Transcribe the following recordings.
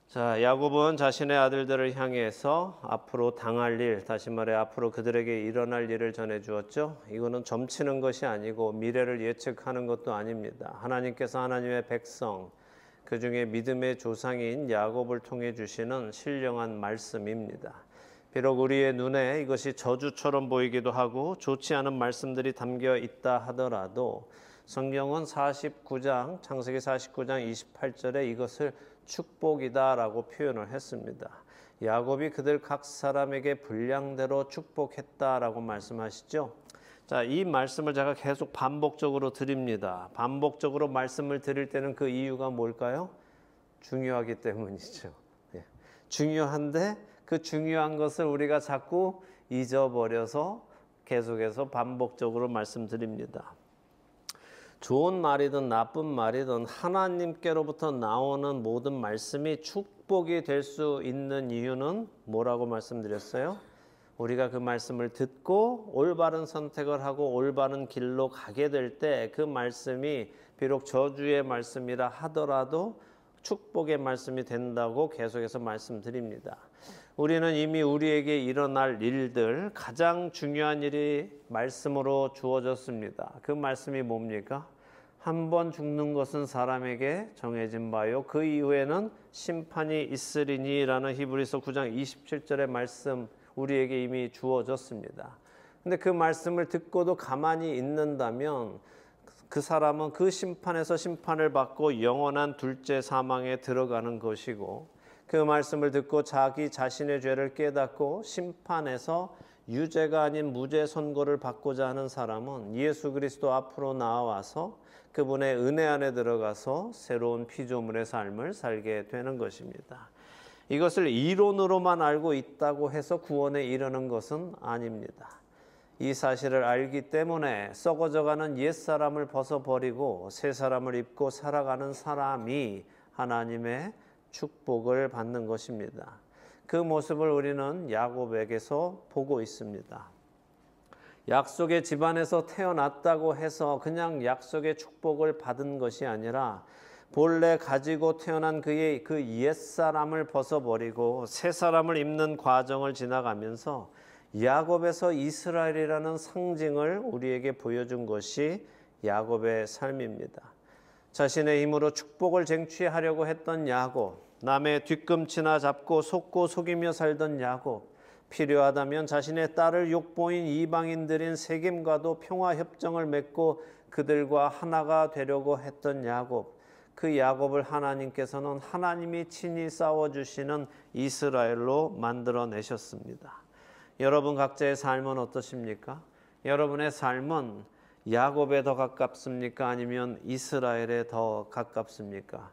자, 야곱은 자신의 아들들을 향해서 앞으로 당할 일, 다시 말해 앞으로 그들에게 일어날 일을 전해 주었죠. 이거는 점치는 것이 아니고 미래를 예측하는 것도 아닙니다. 하나님께서 하나님의 백성, 그 중에 믿음의 조상인 야곱을 통해 주시는 신령한 말씀입니다. 비록 우리의 눈에 이것이 저주처럼 보이기도 하고 좋지 않은 말씀들이 담겨 있다 하더라도 성경은 창세기 49장 28절에 이것을 축복이다라고 표현을 했습니다. 야곱이 그들 각 사람에게 분량대로 축복했다라고 말씀하시죠. 자, 이 말씀을 제가 계속 반복적으로 드립니다. 반복적으로 말씀을 드릴 때는 그 이유가 뭘까요? 중요하기 때문이죠. 중요한데 그 중요한 것을 우리가 자꾸 잊어버려서 계속해서 반복적으로 말씀드립니다. 좋은 말이든 나쁜 말이든 하나님께로부터 나오는 모든 말씀이 축복이 될 수 있는 이유는 뭐라고 말씀드렸어요? 우리가 그 말씀을 듣고 올바른 선택을 하고 올바른 길로 가게 될 때 그 말씀이 비록 저주의 말씀이라 하더라도 축복의 말씀이 된다고 계속해서 말씀드립니다. 우리는 이미 우리에게 일어날 일들, 가장 중요한 일이 말씀으로 주어졌습니다. 그 말씀이 뭡니까? 한 번 죽는 것은 사람에게 정해진 바요, 그 이후에는 심판이 있으리니라는 히브리서 9장 27절의 말씀 우리에게 이미 주어졌습니다. 근데 그 말씀을 듣고도 가만히 있는다면 그 사람은 그 심판에서 심판을 받고 영원한 둘째 사망에 들어가는 것이고, 그 말씀을 듣고 자기 자신의 죄를 깨닫고 심판에서 유죄가 아닌 무죄 선고를 받고자 하는 사람은 예수 그리스도 앞으로 나와서 그분의 은혜 안에 들어가서 새로운 피조물의 삶을 살게 되는 것입니다. 이것을 이론으로만 알고 있다고 해서 구원에 이르는 것은 아닙니다. 이 사실을 알기 때문에 썩어져가는 옛사람을 벗어버리고 새 사람을 입고 살아가는 사람이 하나님의 축복을 받는 것입니다. 그 모습을 우리는 야곱에게서 보고 있습니다. 약속의 집안에서 태어났다고 해서 그냥 약속의 축복을 받은 것이 아니라 본래 가지고 태어난 그의 그 옛사람을 벗어버리고 새 사람을 입는 과정을 지나가면서 야곱에서 이스라엘이라는 상징을 우리에게 보여준 것이 야곱의 삶입니다. 자신의 힘으로 축복을 쟁취하려고 했던 야곱, 남의 뒤꿈치나 잡고 속고 속이며 살던 야곱, 필요하다면 자신의 딸을 욕보인 이방인들인 세겜과도 평화협정을 맺고 그들과 하나가 되려고 했던 야곱, 그 야곱을 하나님께서는 하나님이 친히 싸워주시는 이스라엘로 만들어내셨습니다. 여러분 각자의 삶은 어떠십니까? 여러분의 삶은 야곱에 더 가깝습니까? 아니면 이스라엘에 더 가깝습니까?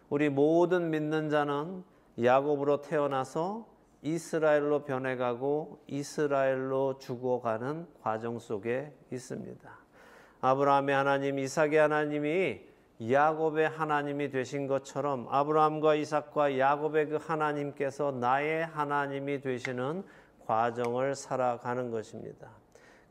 우리 모든 믿는 자는 야곱으로 태어나서 이스라엘로 변해가고 이스라엘로 죽어가는 과정 속에 있습니다. 아브라함의 하나님, 이삭의 하나님이 야곱의 하나님이 되신 것처럼 아브라함과 이삭과 야곱의 그 하나님께서 나의 하나님이 되시는 과정을 살아가는 것입니다.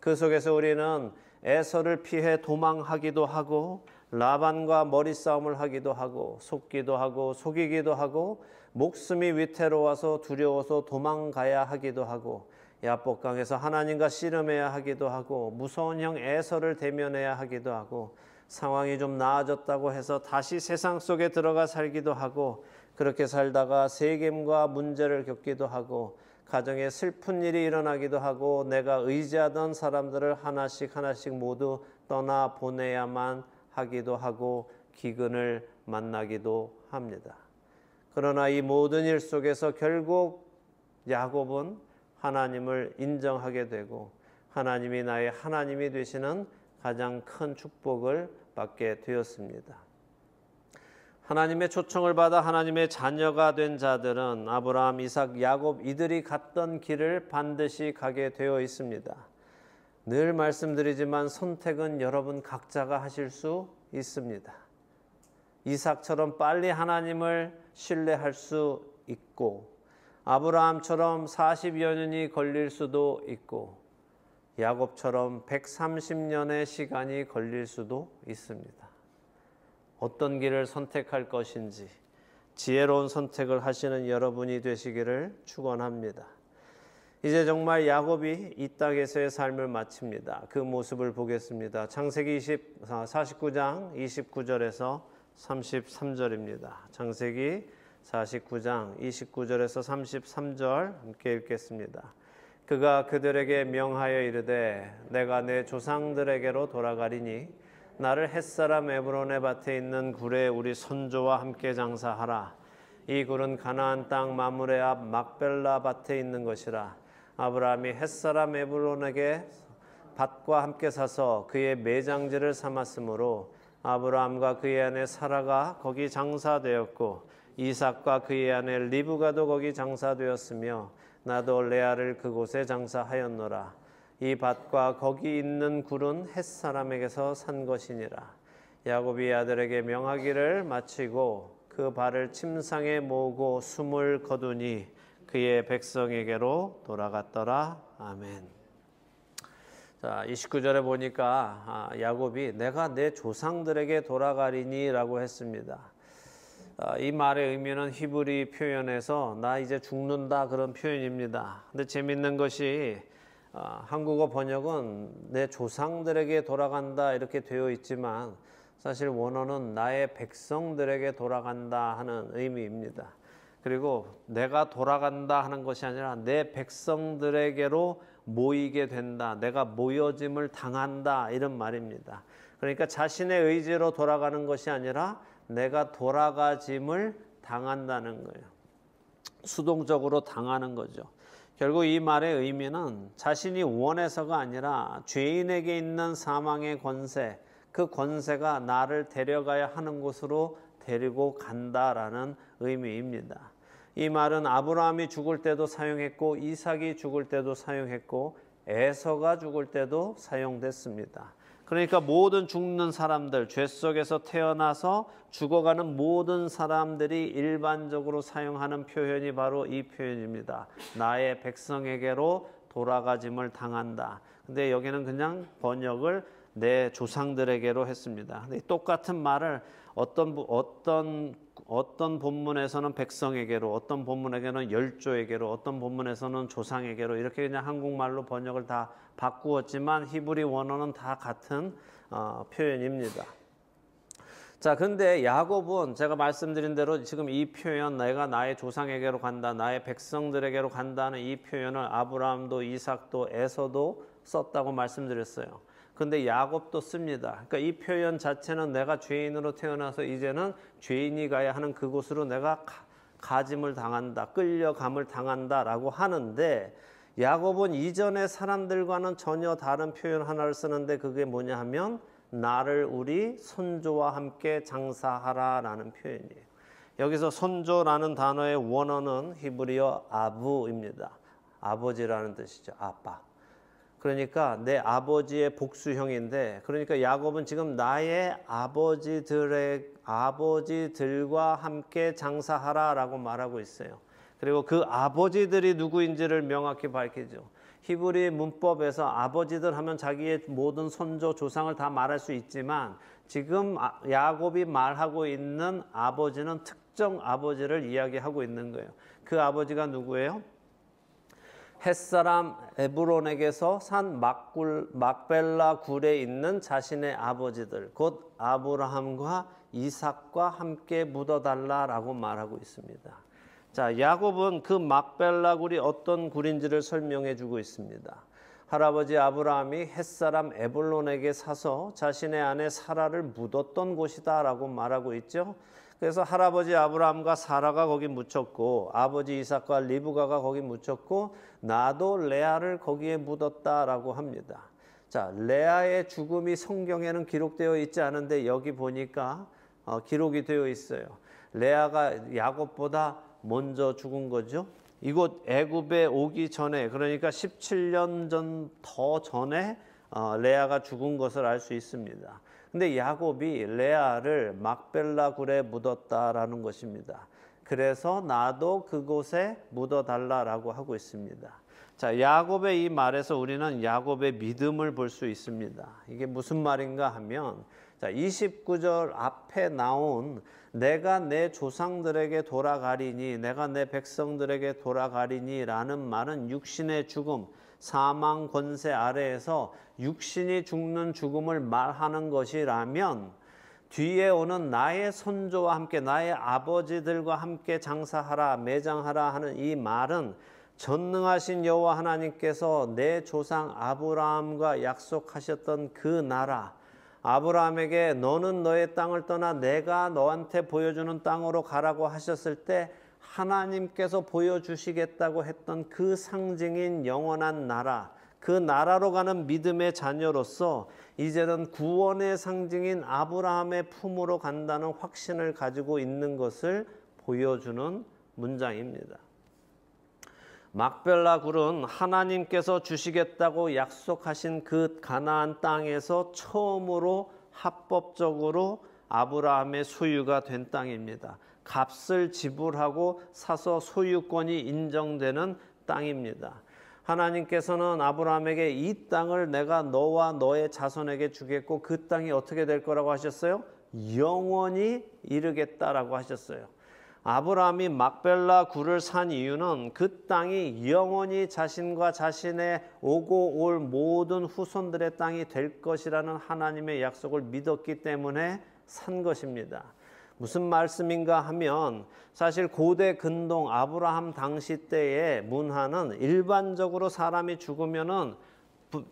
그 속에서 우리는 에서를 피해 도망하기도 하고 라반과 머리싸움을 하기도 하고 속기도 하고 속이기도 하고 목숨이 위태로워서 두려워서 도망가야 하기도 하고 야복강에서 하나님과 씨름해야 하기도 하고 무서운 형 에서를 대면해야 하기도 하고 상황이 좀 나아졌다고 해서 다시 세상 속에 들어가 살기도 하고 그렇게 살다가 세겜과 문제를 겪기도 하고 가정에 슬픈 일이 일어나기도 하고 내가 의지하던 사람들을 하나씩 모두 떠나 보내야만 하기도 하고 기근을 만나기도 합니다. 그러나 이 모든 일 속에서 결국 야곱은 하나님을 인정하게 되고 하나님이 나의 하나님이 되시는 가장 큰 축복을 받게 되었습니다. 하나님의 초청을 받아 하나님의 자녀가 된 자들은 아브라함, 이삭, 야곱 이들이 갔던 길을 반드시 가게 되어 있습니다. 늘 말씀드리지만 선택은 여러분 각자가 하실 수 있습니다. 이삭처럼 빨리 하나님을 신뢰할 수 있고 아브라함처럼 40여 년이 걸릴 수도 있고 야곱처럼 130년의 시간이 걸릴 수도 있습니다. 어떤 길을 선택할 것인지 지혜로운 선택을 하시는 여러분이 되시기를 축원합니다. 이제 정말 야곱이 이 땅에서의 삶을 마칩니다. 그 모습을 보겠습니다. 창세기 49장 29절에서 33절입니다. 창세기 49장 29절에서 33절 함께 읽겠습니다. 그가 그들에게 명하여 이르되 내가 내 조상들에게로 돌아가리니 나를 햇사람 에브론의 밭에 있는 굴에 우리 선조와 함께 장사하라. 이 굴은 가나안 땅 마므레 앞 막벨라 밭에 있는 것이라. 아브라함이 햇사람 에브론에게 밭과 함께 사서 그의 매장지를 삼았으므로 아브라함과 그의 아내 사라가 거기 장사되었고 이삭과 그의 아내 리브가도 거기 장사되었으며 나도 레아를 그곳에 장사하였노라. 이 밭과 거기 있는 굴은 햇사람에게서 산 것이니라. 야곱이 아들에게 명하기를 마치고 그 발을 침상에 모으고 숨을 거두니 그의 백성에게로 돌아갔더라. 아멘. 자, 29절에 보니까 야곱이 내가 내 조상들에게 돌아가리니 라고 했습니다. 이 말의 의미는 히브리 표현에서 나 이제 죽는다 그런 표현입니다. 근데 재밌는 것이 한국어 번역은 내 조상들에게 돌아간다 이렇게 되어 있지만 사실 원어는 나의 백성들에게 돌아간다 하는 의미입니다. 그리고 내가 돌아간다 하는 것이 아니라 내 백성들에게로 모이게 된다. 내가 모여짐을 당한다 이런 말입니다. 그러니까 자신의 의지로 돌아가는 것이 아니라 내가 돌아가짐을 당한다는 거예요. 수동적으로 당하는 거죠. 결국 이 말의 의미는 자신이 원해서가 아니라 죄인에게 있는 사망의 권세, 그 권세가 나를 데려가야 하는 곳으로 데리고 간다라는 의미입니다. 이 말은 아브라함이 죽을 때도 사용했고 이삭이 죽을 때도 사용했고 에서가 죽을 때도 사용됐습니다. 그러니까 모든 죽는 사람들, 죄 속에서 태어나서 죽어가는 모든 사람들이 일반적으로 사용하는 표현이 바로 이 표현입니다. 나의 백성에게로 돌아가짐을 당한다. 근데 여기는 그냥 번역을 내 조상들에게로 했습니다. 근데 똑같은 말을 어떤 본문에서는 백성에게로, 어떤 본문에게는 열조에게로, 어떤 본문에서는 조상에게로 이렇게 그냥 한국말로 번역을 다 바꾸었지만 히브리 원어는 다 같은 표현입니다. 자, 근데 야곱은 제가 말씀드린 대로 지금 이 표현 내가 나의 조상에게로 간다, 나의 백성들에게로 간다는 이 표현을 아브라함도 이삭도 에서도 썼다고 말씀드렸어요. 근데 야곱도 씁니다. 그러니까 이 표현 자체는 내가 죄인으로 태어나서 이제는 죄인이 가야 하는 그곳으로 내가 가짐을 당한다, 끌려감을 당한다라고 하는데 야곱은 이전의 사람들과는 전혀 다른 표현 하나를 쓰는데 그게 뭐냐 하면 나를 우리 손조와 함께 장사하라라는 표현이에요. 여기서 손조라는 단어의 원어는 히브리어 아부입니다. 아버지라는 뜻이죠. 아빠. 그러니까 내 아버지의 복수형인데 그러니까 야곱은 지금 나의 아버지들과 함께 장사하라라고 말하고 있어요. 그리고 그 아버지들이 누구인지를 명확히 밝히죠. 히브리 문법에서 아버지들 하면 자기의 모든 선조 조상을 다 말할 수 있지만 지금 야곱이 말하고 있는 아버지는 특정 아버지를 이야기하고 있는 거예요. 그 아버지가 누구예요? 햇사람 에브론에게서 산 막벨라 굴에 있는 자신의 아버지들, 곧 아브라함과 이삭과 함께 묻어달라라고 말하고 있습니다. 자, 야곱은 그 막벨라 굴이 어떤 굴인지를 설명해 주고 있습니다. 할아버지 아브라함이 햇사람 에브론에게 사서 자신의 아내 사라를 묻었던 곳이다라고 말하고 있죠. 그래서 할아버지 아브라함과 사라가 거기 묻혔고 아버지 이삭과 리브가가 거기 묻혔고 나도 레아를 거기에 묻었다라고 합니다. 자, 레아의 죽음이 성경에는 기록되어 있지 않은데 여기 보니까 기록이 되어 있어요. 레아가 야곱보다 먼저 죽은 거죠. 이곳 애굽에 오기 전에 그러니까 17년 더 전에 레아가 죽은 것을 알 수 있습니다. 근데 야곱이 레아를 막벨라 굴에 묻었다라는 것입니다. 그래서 나도 그곳에 묻어달라라고 하고 있습니다. 자, 야곱의 이 말에서 우리는 야곱의 믿음을 볼 수 있습니다. 이게 무슨 말인가 하면, 자, 29절 앞에 나온 내가 내 조상들에게 돌아가리니, 내가 내 백성들에게 돌아가리니 라는 말은 육신의 죽음, 사망 권세 아래에서 육신이 죽는 죽음을 말하는 것이라면, 뒤에 오는 나의 선조와 함께 나의 아버지들과 함께 장사하라 매장하라 하는 이 말은 전능하신 여호와 하나님께서 내 조상 아브라함과 약속하셨던 그 나라, 아브라함에게 너는 너의 땅을 떠나 내가 너한테 보여주는 땅으로 가라고 하셨을 때 하나님께서 보여주시겠다고 했던 그 상징인 영원한 나라, 그 나라로 가는 믿음의 자녀로서 이제는 구원의 상징인 아브라함의 품으로 간다는 확신을 가지고 있는 것을 보여주는 문장입니다. 막벨라 굴은 하나님께서 주시겠다고 약속하신 그 가나안 땅에서 처음으로 합법적으로 아브라함의 소유가 된 땅입니다. 값을 지불하고 사서 소유권이 인정되는 땅입니다. 하나님께서는 아브라함에게 이 땅을 내가 너와 너의 자손에게 주겠고 그 땅이 어떻게 될 거라고 하셨어요? 영원히 이르겠다라고 하셨어요. 아브라함이 막벨라 굴을 산 이유는 그 땅이 영원히 자신과 자신의 오고 올 모든 후손들의 땅이 될 것이라는 하나님의 약속을 믿었기 때문에 산 것입니다. 무슨 말씀인가 하면 사실 고대 근동 아브라함 당시 때의 문화는 일반적으로 사람이 죽으면은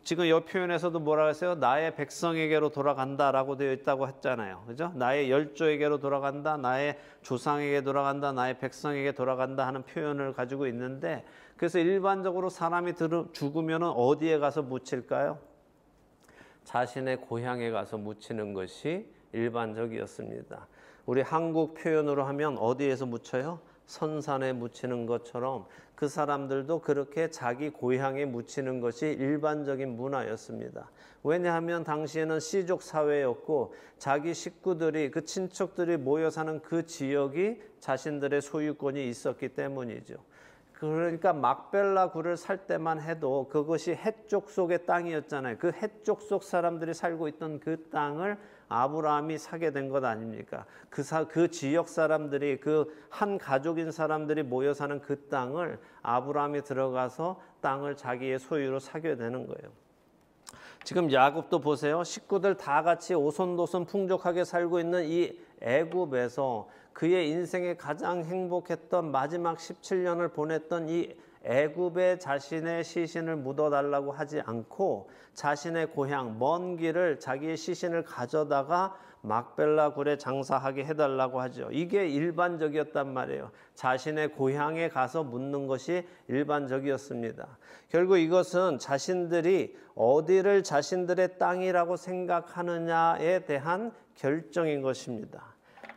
지금 이 표현에서도 뭐라고 했어요? 나의 백성에게로 돌아간다라고 되어 있다고 했잖아요. 그죠? 나의 열조에게로 돌아간다, 나의 조상에게 돌아간다, 나의 백성에게 돌아간다 하는 표현을 가지고 있는데, 그래서 일반적으로 사람이 죽으면은 어디에 가서 묻힐까요? 자신의 고향에 가서 묻히는 것이 일반적이었습니다. 우리 한국 표현으로 하면 어디에서 묻혀요? 선산에 묻히는 것처럼 그 사람들도 그렇게 자기 고향에 묻히는 것이 일반적인 문화였습니다. 왜냐하면 당시에는 시족 사회였고 자기 식구들이, 그 친척들이 모여 사는 그 지역이 자신들의 소유권이 있었기 때문이죠. 그러니까 막벨라 굴을 살 때만 해도 그것이 헷족 속의 땅이었잖아요. 그 헷족 속 사람들이 살고 있던 그 땅을 아브라함이 사게 된 것 아닙니까? 그 지역 사람들이, 그 한 가족인 사람들이 모여 사는 그 땅을 아브라함이 들어가서 땅을 자기의 소유로 사게 되는 거예요. 지금 야곱도 보세요. 식구들 다 같이 오손도손 풍족하게 살고 있는 이 애굽에서 그의 인생에 가장 행복했던 마지막 17년을 보냈던 이 애굽에 자신의 시신을 묻어달라고 하지 않고 자신의 고향 먼 길을 자기의 시신을 가져다가 막벨라 굴에 장사하게 해달라고 하죠. 이게 일반적이었단 말이에요. 자신의 고향에 가서 묻는 것이 일반적이었습니다. 결국 이것은 자신들이 어디를 자신들의 땅이라고 생각하느냐에 대한 결정인 것입니다.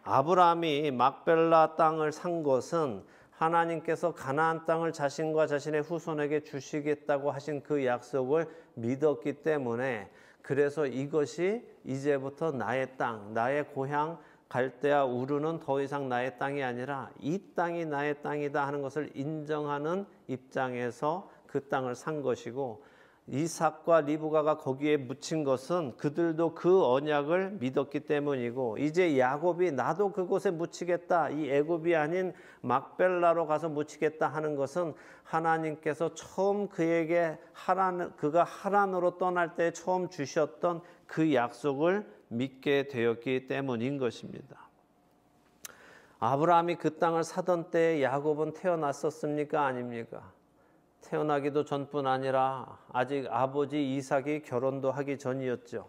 아브라함이 막벨라 땅을 산 것은 하나님께서 가나안 땅을 자신과 자신의 후손에게 주시겠다고 하신 그 약속을 믿었기 때문에, 그래서 이것이 이제부터 나의 땅, 나의 고향 갈대아 우르는 더 이상 나의 땅이 아니라 이 땅이 나의 땅이다 하는 것을 인정하는 입장에서 그 땅을 산 것이고, 이삭과 리브가가 거기에 묻힌 것은 그들도 그 언약을 믿었기 때문이고, 이제 야곱이 나도 그곳에 묻히겠다, 이 애굽이 아닌 막벨라로 가서 묻히겠다 하는 것은 하나님께서 처음 그에게 그가 하란으로 떠날 때 처음 주셨던 그 약속을 믿게 되었기 때문인 것입니다. 아브라함이 그 땅을 사던 때에 야곱은 태어났었습니까? 아닙니까? 태어나기도 전뿐 아니라 아직 아버지 이삭이 결혼도 하기 전이었죠.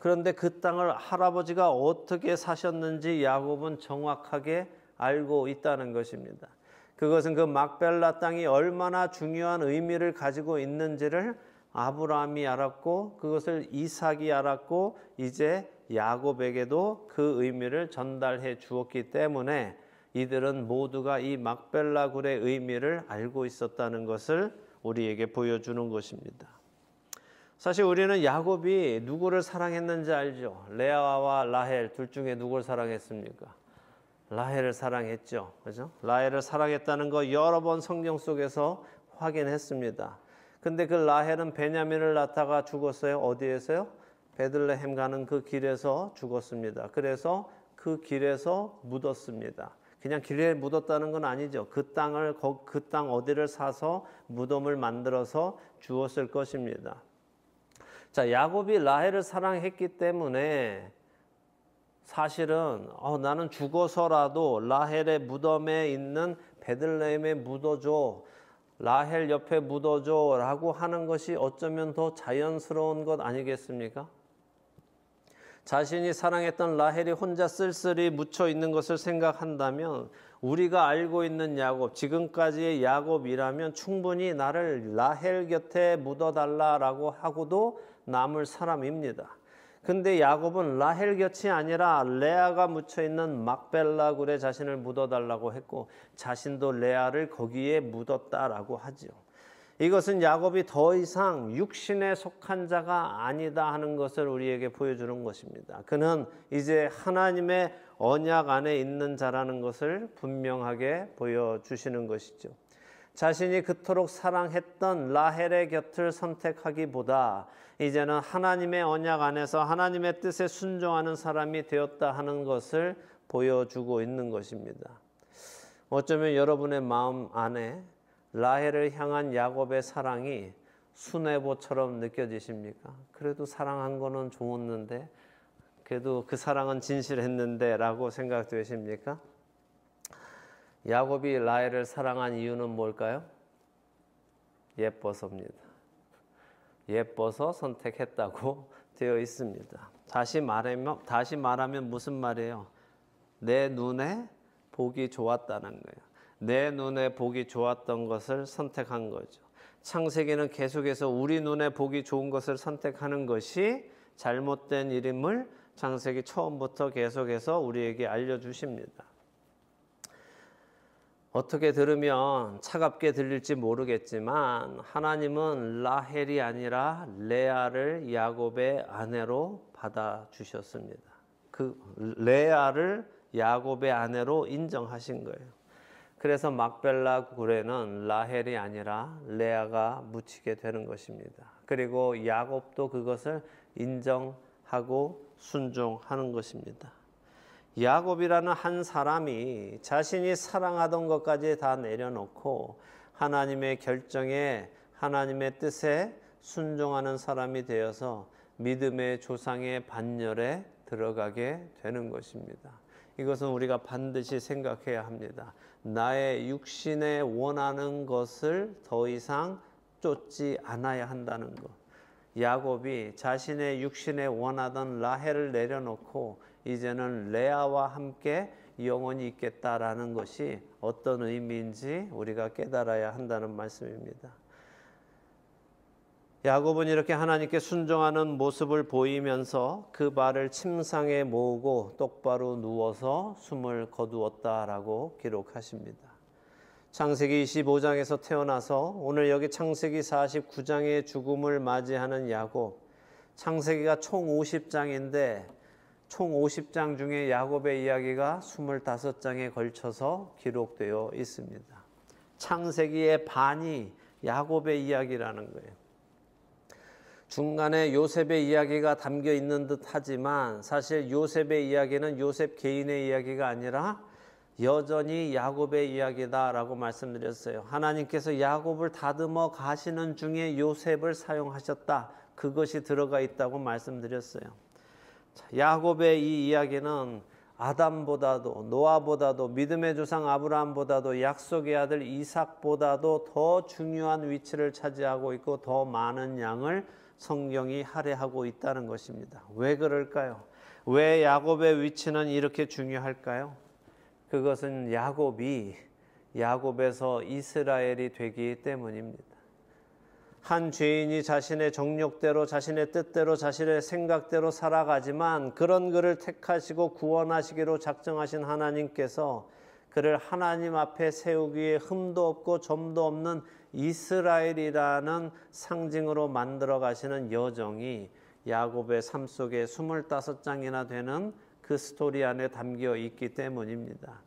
그런데 그 땅을 할아버지가 어떻게 사셨는지 야곱은 정확하게 알고 있다는 것입니다. 그것은 그 막벨라 땅이 얼마나 중요한 의미를 가지고 있는지를 아브라함이 알았고, 그것을 이삭이 알았고, 이제 야곱에게도 그 의미를 전달해 주었기 때문에 이들은 모두가 이 막벨라 굴의 의미를 알고 있었다는 것을 우리에게 보여주는 것입니다. 사실 우리는 야곱이 누구를 사랑했는지 알죠? 레아와 라헬 둘 중에 누구를 사랑했습니까? 라헬을 사랑했죠. 그죠? 라헬을 사랑했다는 거 여러 번 성경 속에서 확인했습니다. 근데 그 라헬은 베냐민을 낳다가 죽었어요. 어디에서요? 베들레헴 가는 그 길에서 죽었습니다. 그래서 그 길에서 묻었습니다. 그냥 길에 묻었다는 건 아니죠. 그 땅 어디를 사서 무덤을 만들어서 주었을 것입니다. 자, 야곱이 라헬을 사랑했기 때문에 사실은 나는 죽어서라도 라헬의 무덤에 있는 베들레헴에 묻어줘, 라헬 옆에 묻어줘 라고 하는 것이 어쩌면 더 자연스러운 것 아니겠습니까? 자신이 사랑했던 라헬이 혼자 쓸쓸히 묻혀 있는 것을 생각한다면 우리가 알고 있는 야곱, 지금까지의 야곱이라면 충분히 나를 라헬 곁에 묻어달라라고 하고도 남을 사람입니다. 근데 야곱은 라헬 곁이 아니라 레아가 묻혀있는 막벨라 굴에 자신을 묻어달라고 했고 자신도 레아를 거기에 묻었다라고 하죠. 이것은 야곱이 더 이상 육신에 속한 자가 아니다 하는 것을 우리에게 보여주는 것입니다. 그는 이제 하나님의 언약 안에 있는 자라는 것을 분명하게 보여주시는 것이죠. 자신이 그토록 사랑했던 라헬의 곁을 선택하기보다 이제는 하나님의 언약 안에서 하나님의 뜻에 순종하는 사람이 되었다 하는 것을 보여주고 있는 것입니다. 어쩌면 여러분의 마음 안에 라헬을 향한 야곱의 사랑이 수뇌보처럼 느껴지십니까? 그래도 사랑한 거는 좋았는데, 그래도 그 사랑은 진실했는데 라고 생각되십니까? 야곱이 라헬을 사랑한 이유는 뭘까요? 예뻐서입니다. 예뻐서 선택했다고 되어 있습니다. 다시 말하면 무슨 말이에요? 내 눈에 보기 좋았다는 거예요. 내 눈에 보기 좋았던 것을 선택한 거죠. 창세기는 계속해서 우리 눈에 보기 좋은 것을 선택하는 것이 잘못된 일임을 창세기 처음부터 계속해서 우리에게 알려주십니다. 어떻게 들으면 차갑게 들릴지 모르겠지만 하나님은 라헬이 아니라 레아를 야곱의 아내로 받아주셨습니다. 그 레아를 야곱의 아내로 인정하신 거예요. 그래서 막벨라 굴에는 라헬이 아니라 레아가 묻히게 되는 것입니다. 그리고 야곱도 그것을 인정하고 순종하는 것입니다. 야곱이라는 한 사람이 자신이 사랑하던 것까지 다 내려놓고 하나님의 결정에 하나님의 뜻에 순종하는 사람이 되어서 믿음의 조상의 반열에 들어가게 되는 것입니다. 이것은 우리가 반드시 생각해야 합니다. 나의 육신에 원하는 것을 더 이상 쫓지 않아야 한다는 것. 야곱이 자신의 육신에 원하던 라헬을 내려놓고 이제는 레아와 함께 영원히 있겠다라는 것이 어떤 의미인지 우리가 깨달아야 한다는 말씀입니다. 야곱은 이렇게 하나님께 순종하는 모습을 보이면서 그 발을 침상에 모으고 똑바로 누워서 숨을 거두었다라고 기록하십니다. 창세기 25장에서 태어나서 오늘 여기 창세기 49장의 죽음을 맞이하는 야곱. 창세기가 총 50장인데 총 50장 중에 야곱의 이야기가 25장에 걸쳐서 기록되어 있습니다. 창세기의 반이 야곱의 이야기라는 거예요. 중간에 요셉의 이야기가 담겨 있는 듯 하지만 사실 요셉의 이야기는 요셉 개인의 이야기가 아니라 여전히 야곱의 이야기다라고 말씀드렸어요. 하나님께서 야곱을 다듬어 가시는 중에 요셉을 사용하셨다. 그것이 들어가 있다고 말씀드렸어요. 야곱의 이 이야기는 아담보다도 노아보다도 믿음의 조상 아브라함보다도 약속의 아들 이삭보다도 더 중요한 위치를 차지하고 있고 더 많은 양을 성경이 할애하고 있다는 것입니다. 왜 그럴까요? 왜 야곱의 위치는 이렇게 중요할까요? 그것은 야곱에서 이스라엘이 되기 때문입니다. 한 죄인이 자신의 정욕대로 자신의 뜻대로 자신의 생각대로 살아가지만 그런 그를 택하시고 구원하시기로 작정하신 하나님께서 그를 하나님 앞에 세우기에 흠도 없고 점도 없는 이스라엘이라는 상징으로 만들어 가시는 여정이 야곱의 삶 속에 25장이나 되는 그 스토리 안에 담겨 있기 때문입니다.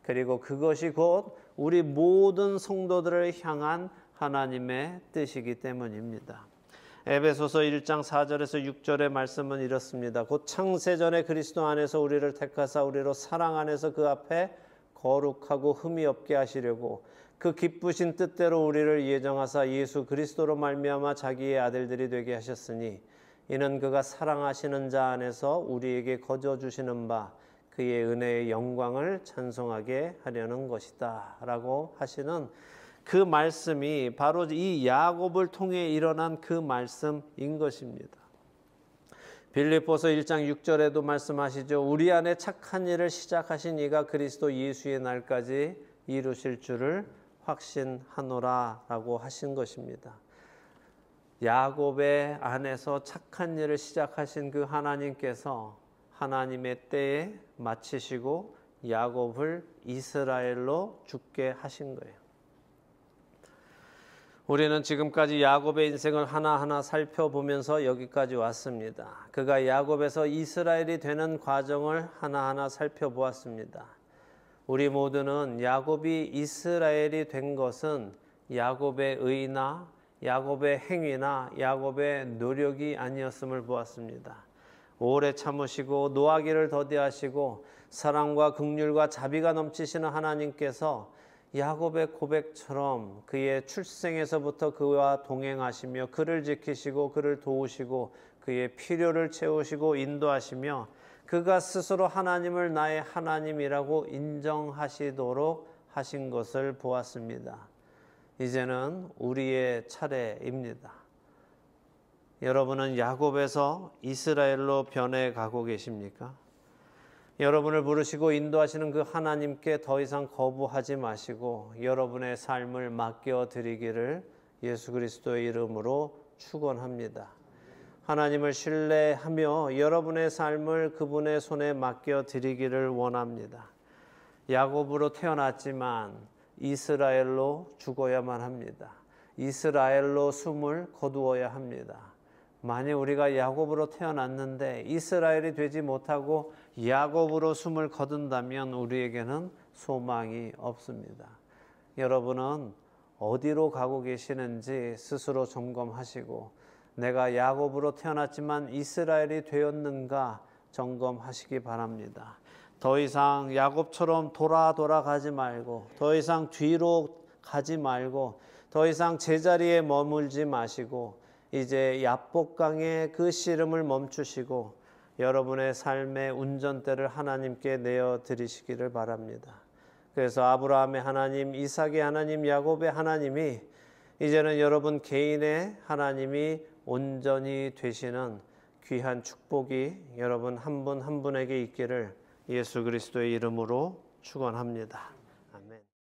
그리고 그것이 곧 우리 모든 성도들을 향한 하나님의 뜻이기 때문입니다. 에베소서 1장 4절에서 6절의 말씀은 이렇습니다. 곧 창세전에 그리스도 안에서 우리를 택하사 우리로 사랑 안에서 그 앞에 거룩하고 흠이 없게 하시려고 그 기쁘신 뜻대로 우리를 예정하사 예수 그리스도로 말미암아 자기의 아들들이 되게 하셨으니 이는 그가 사랑하시는 자 안에서 우리에게 거저 주시는 바 그의 은혜의 영광을 찬송하게 하려는 것이다 라고 하시는 그 말씀이 바로 이 야곱을 통해 일어난 그 말씀인 것입니다. 빌립보서 1장 6절에도 말씀하시죠. 우리 안에 착한 일을 시작하신 이가 그리스도 예수의 날까지 이루실 줄을 확신하노라 라고 하신 것입니다. 야곱의 안에서 착한 일을 시작하신 그 하나님께서 하나님의 때에 마치시고 야곱을 이스라엘로 죽게 하신 거예요. 우리는 지금까지 야곱의 인생을 하나하나 살펴보면서 여기까지 왔습니다. 그가 야곱에서 이스라엘이 되는 과정을 하나하나 살펴보았습니다. 우리 모두는 야곱이 이스라엘이 된 것은 야곱의 의나 야곱의 행위나 야곱의 노력이 아니었음을 보았습니다. 오래 참으시고 노하기를 더디하시고 사랑과 긍휼과 자비가 넘치시는 하나님께서 야곱의 고백처럼 그의 출생에서부터 그와 동행하시며 그를 지키시고 그를 도우시고 그의 필요를 채우시고 인도하시며 그가 스스로 하나님을 나의 하나님이라고 인정하시도록 하신 것을 보았습니다. 이제는 우리의 차례입니다. 여러분은 야곱에서 이스라엘로 변해가고 계십니까? 여러분을 부르시고 인도하시는 그 하나님께 더 이상 거부하지 마시고 여러분의 삶을 맡겨드리기를 예수 그리스도의 이름으로 축원합니다. 하나님을 신뢰하며 여러분의 삶을 그분의 손에 맡겨드리기를 원합니다. 야곱으로 태어났지만 이스라엘로 죽어야만 합니다. 이스라엘로 숨을 거두어야 합니다. 만약 우리가 야곱으로 태어났는데 이스라엘이 되지 못하고 야곱으로 숨을 거둔다면 우리에게는 소망이 없습니다. 여러분은 어디로 가고 계시는지 스스로 점검하시고 내가 야곱으로 태어났지만 이스라엘이 되었는가 점검하시기 바랍니다. 더 이상 야곱처럼 돌아가지 말고 더 이상 뒤로 가지 말고 더 이상 제자리에 머물지 마시고 이제 야복강의 그 씨름을 멈추시고 여러분의 삶의 운전대를 하나님께 내어드리시기를 바랍니다. 그래서 아브라함의 하나님, 이삭의 하나님, 야곱의 하나님이 이제는 여러분 개인의 하나님이 온전히 되시는 귀한 축복이 여러분 한 분 한 분에게 있기를 예수 그리스도의 이름으로 축원합니다.